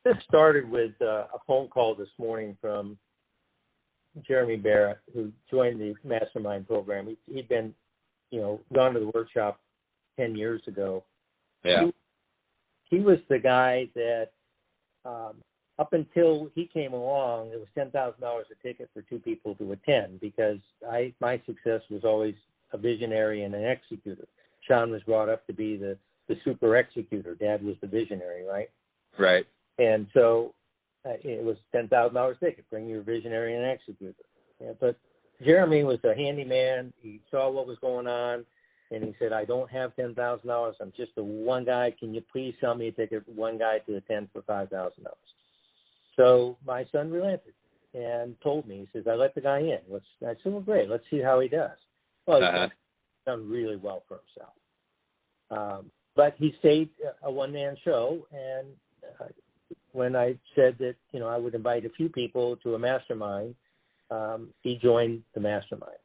This started with a phone call this morning from Jeremy Barrett, who joined the mastermind program. He'd been, gone to the workshop 10 years ago. Yeah. He was the guy that, up until he came along, it was $10,000 a ticket for two people to attend, because my success was always a visionary and an executor. Sean was brought up to be the super executor. Dad was the visionary, right? Right. And so it was $10,000 ticket. Bring your visionary and executor. Yeah, but Jeremy was a handyman. He saw what was going on, and he said, I don't have $10,000. I'm just the one guy. Can you please sell me a ticket for one guy to attend for $5,000? So my son relented and told me, he says, I let the guy in. I said, well, great. Let's see how he does. Well, he's done really well for himself. But he stayed a one-man show, and when I said that, I would invite a few people to a mastermind, he joined the mastermind.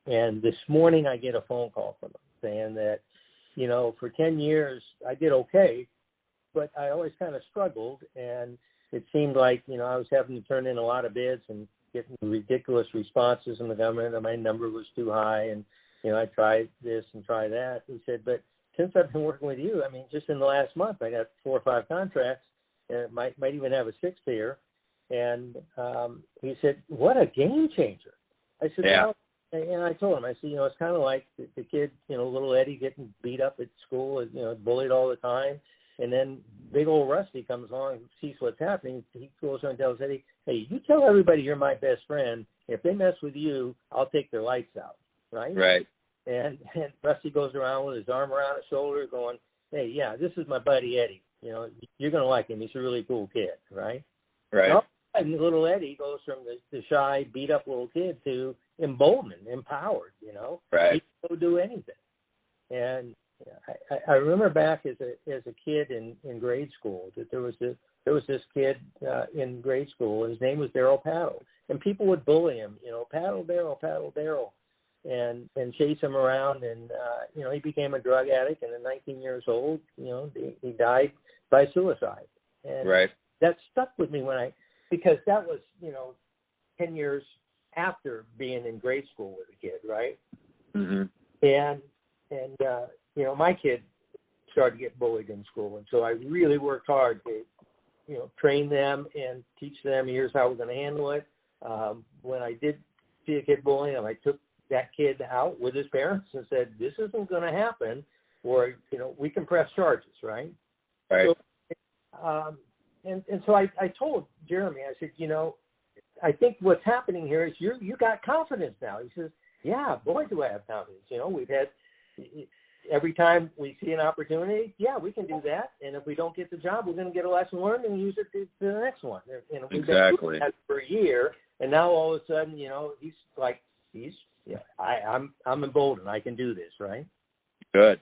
And this morning I get a phone call from him saying that, for 10 years I did okay, but I always kind of struggled, and it seemed like, I was having to turn in a lot of bids and getting ridiculous responses from the government, and my number was too high, and, I tried this and tried that. He said, but since I've been working with you, just in the last month, I got 4 or 5 contracts, and might even have a 6th here. And he said, what a game changer. I said, yeah. Well, and I told him, I said, it's kind of like the kid, little Eddie getting beat up at school, bullied all the time. And then big old Rusty comes along and sees what's happening. He goes on and tells Eddie, hey, you tell everybody you're my best friend. If they mess with you, I'll take their lights out. Right? Right. And Rusty goes around with his arm around his shoulder going, hey, yeah, this is my buddy Eddie. You're going to like him. He's a really cool kid, right? Right. And little Eddie goes from the shy, beat-up little kid to emboldened, empowered, Right. He can go do anything. And I remember back as a kid in grade school that there was this kid in grade school, and his name was Daryl Paddle. And people would bully him, Paddle Daryl. And chase him around, and he became a drug addict, and at 19 years old, he died by suicide. And right. That stuck with me because that was 10 years after being in grade school with a kid, right? Mm-hmm. And my kid started to get bullied in school, and so I really worked hard to train them and teach them, here's how we're going to handle it. When I did see a kid bullying him, I took that kid out with his parents and said, this isn't going to happen, or, we can press charges, right? Right. So, so I told Jeremy, I said, I think what's happening here is you got confidence now. He says, yeah, boy, do I have confidence. We've had, every time we see an opportunity, yeah, we can do that. And if we don't get the job, we're going to get a lesson learned and use it to the next one. And we've been doing that for a year, and now all of a sudden, I'm emboldened. I can do this, right? Good.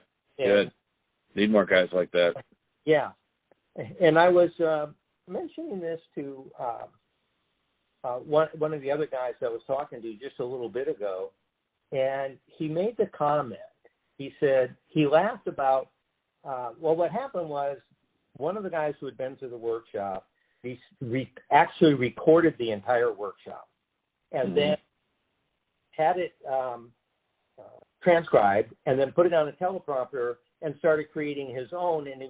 Need more guys like that. Yeah. And I was mentioning this to one of the other guys I was talking to just a little bit ago, and he made the comment. He said he laughed about, what happened was one of the guys who had been to the workshop, he actually recorded the entire workshop and then had it transcribed, and then put it on a teleprompter and started creating his own. And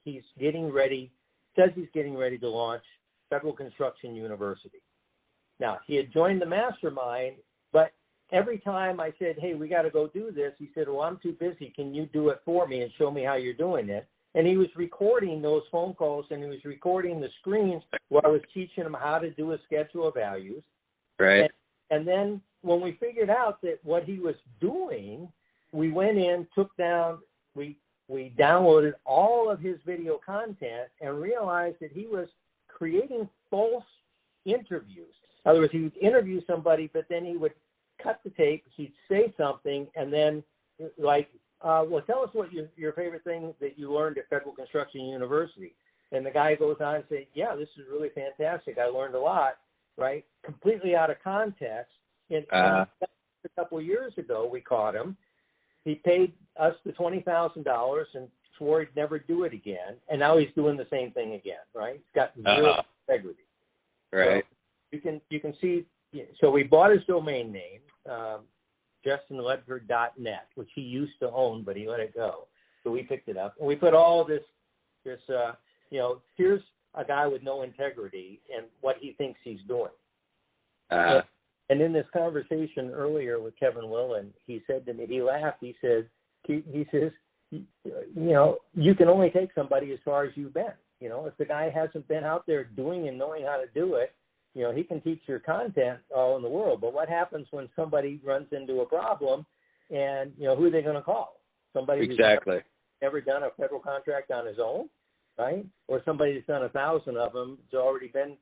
he's getting ready to launch Federal Construction University. Now, he had joined the mastermind, but every time I said, hey, we got to go do this, he said, well, I'm too busy. Can you do it for me and show me how you're doing it? And he was recording those phone calls, and he was recording the screens where I was teaching him how to do a schedule of values. Right. And then when we figured out that what he was doing, we went in, we downloaded all of his video content and realized that he was creating false interviews. In other words, he would interview somebody, but then he would cut the tape, he'd say something, and then well, tell us what your favorite thing that you learned at Federal Construction University. And the guy goes on and says, yeah, this is really fantastic. I learned a lot, right? Completely out of context. And a couple of years ago, we caught him. He paid us the $20,000 and swore he'd never do it again, and now he's doing the same thing again, right? He's got zero integrity. Right. So you can see. So we bought his domain name, justinledford.net, which he used to own, but he let it go. So we picked it up, and we put all this. Here's a guy with no integrity and what he thinks he's doing. And in this conversation earlier with Kevin Willen, he said to me, he laughed. He says, you can only take somebody as far as you've been. If the guy hasn't been out there doing and knowing how to do it, he can teach your content all in the world. But what happens when somebody runs into a problem and, who are they going to call? Somebody who's never done a federal contract on his own, right? Or somebody that's done 1,000 of them, has already been,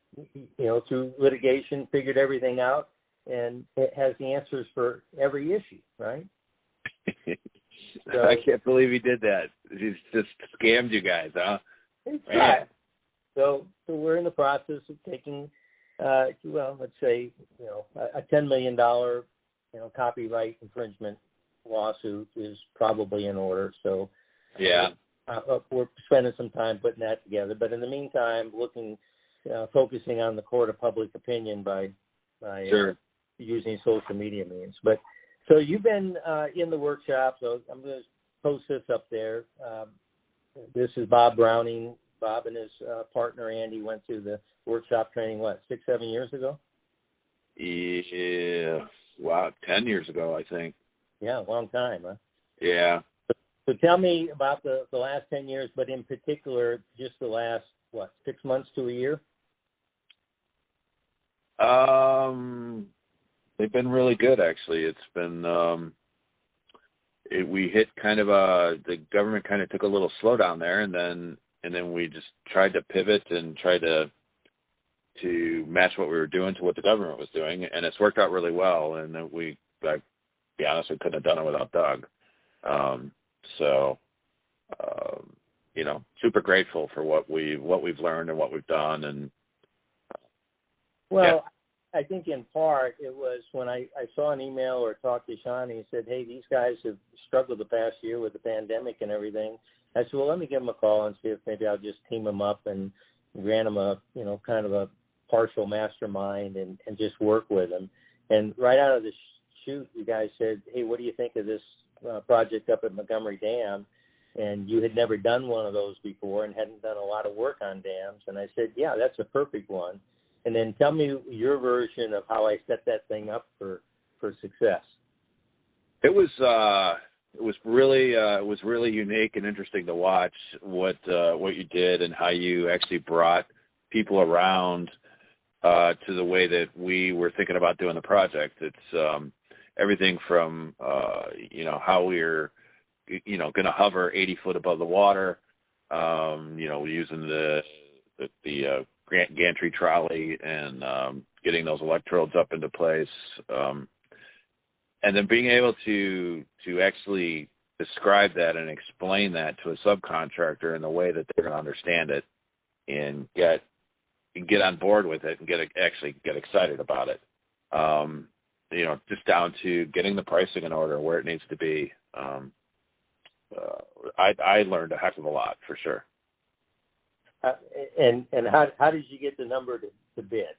through litigation, figured everything out, and it has the answers for every issue, right? So, I can't believe he did that. He's just scammed you guys, huh? Right. So we're in the process of taking, let's say, a $10 million, copyright infringement lawsuit is probably in order. So yeah, we're spending some time putting that together. But in the meantime, focusing on the court of public opinion by using social media means. But so you've been in the workshop. So I'm going to post this up there. This is Bob Browning. Bob and his partner Andy went through the workshop training, 6-7 years ago? Yeah. Wow, 10 years ago, I think. Yeah, a long time, huh? Yeah. So tell me about the last 10 years, but in particular, just the last, 6 months to a year? They've been really good, actually. It's been, we hit kind of the government kind of took a little slowdown there, and then we just tried to pivot and try to match what we were doing to what the government was doing, and it's worked out really well. And we, to be honest, we couldn't have done it without Doug. Super grateful for what we've learned and what we've done. And I think in part it was when I saw an email or talked to Sean, and he said, hey, these guys have struggled the past year with the pandemic and everything. I said, well, let me give them a call and see if maybe I'll just team them up and grant them a, kind of a partial mastermind and just work with them. And right out of the chute, you guys said, hey, what do you think of this project up at Montgomery Dam? And you had never done one of those before and hadn't done a lot of work on dams. And I said, yeah, that's a perfect one. And then tell me your version of how I set that thing up for success. It was really unique and interesting to watch what you did and how you actually brought people around to the way that we were thinking about doing the project. It's everything from how we're going to hover 80 foot above the water, using the gantry trolley and getting those electrodes up into place, and then being able to actually describe that and explain that to a subcontractor in the way that they're going to understand it and get on board with it and get excited about it. Just down to getting the pricing in order where it needs to be. I learned a heck of a lot, for sure. And how did you get the number to bid?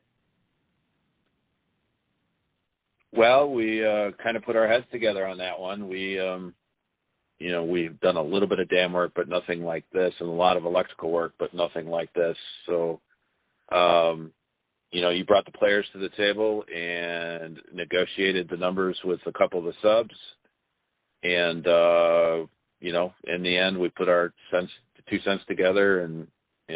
Well, we kind of put our heads together on that one. We, we've done a little bit of dam work, but nothing like this, and a lot of electrical work, but nothing like this. So, you brought the players to the table and negotiated the numbers with a couple of the subs. And, in the end, we put our 2 cents together and we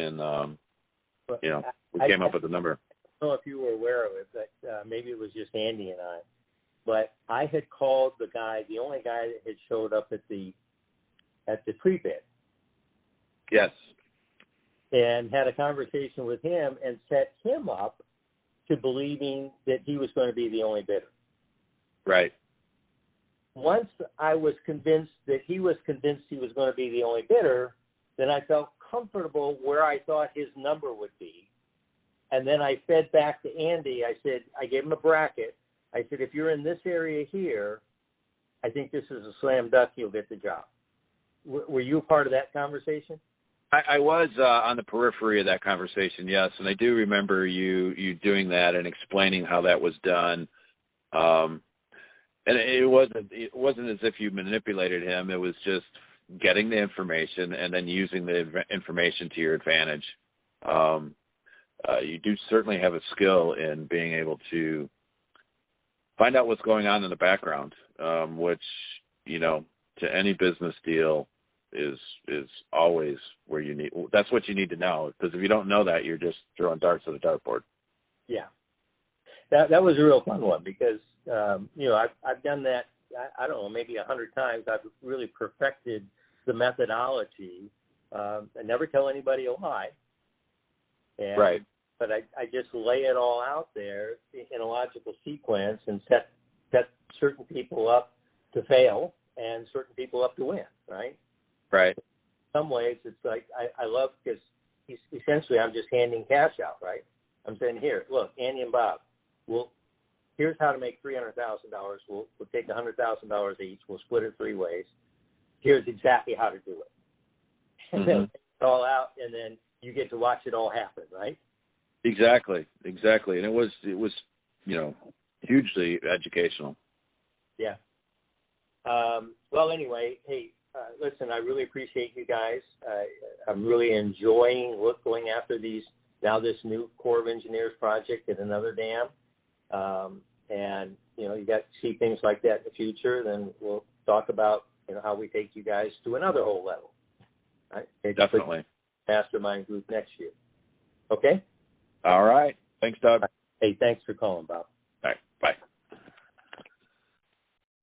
came up with a number. I don't know if you were aware of it, but maybe it was just Andy and I. But I had called the only guy that had showed up at the pre-bid. Yes. And had a conversation with him and set him up to believing that he was going to be the only bidder. Right. Once I was convinced that he was convinced he was going to be the only bidder, then I felt comfortable where I thought his number would be. And then I fed back to Andy. I gave him a bracket. I said, if you're in this area here, I think this is a slam dunk, you'll get the job. were you a part of that conversation? I was on the periphery of that conversation, yes, and I do remember you doing that and explaining how that was done. And it wasn't as if you manipulated him. It was just getting the information and then using the information to your advantage. You do certainly have a skill in being able to find out what's going on in the background, which, to any business deal is always where that's what you need to know, because if you don't know that, you're just throwing darts at a dartboard. Yeah. That was a real fun one because, I've done that, I don't know, maybe 100 times. I've really perfected the methodology. I never tell anybody a lie. Right. But I just lay it all out there in a logical sequence and set certain people up to fail and certain people up to win, right? Right. In some ways, it's like I love because essentially I'm just handing cash out, right? I'm saying, here, look, Andy and Bob, here's how to make $300,000. We'll take $100,000 each. We'll split it 3 ways. Here's exactly how to do it. And then take it all out, and then you get to watch it all happen, right? Exactly. And it was hugely educational. Yeah. Well, anyway, hey, listen, I really appreciate you guys. I'm really enjoying going after this new Corps of Engineers project at another dam. And, you got to see things like that in the future. Then we'll talk about, how we take you guys to another whole level. Right? Definitely. Mastermind group next year. Okay? All right. Thanks, Doug. Hey, thanks for calling, Bob. All right. Bye.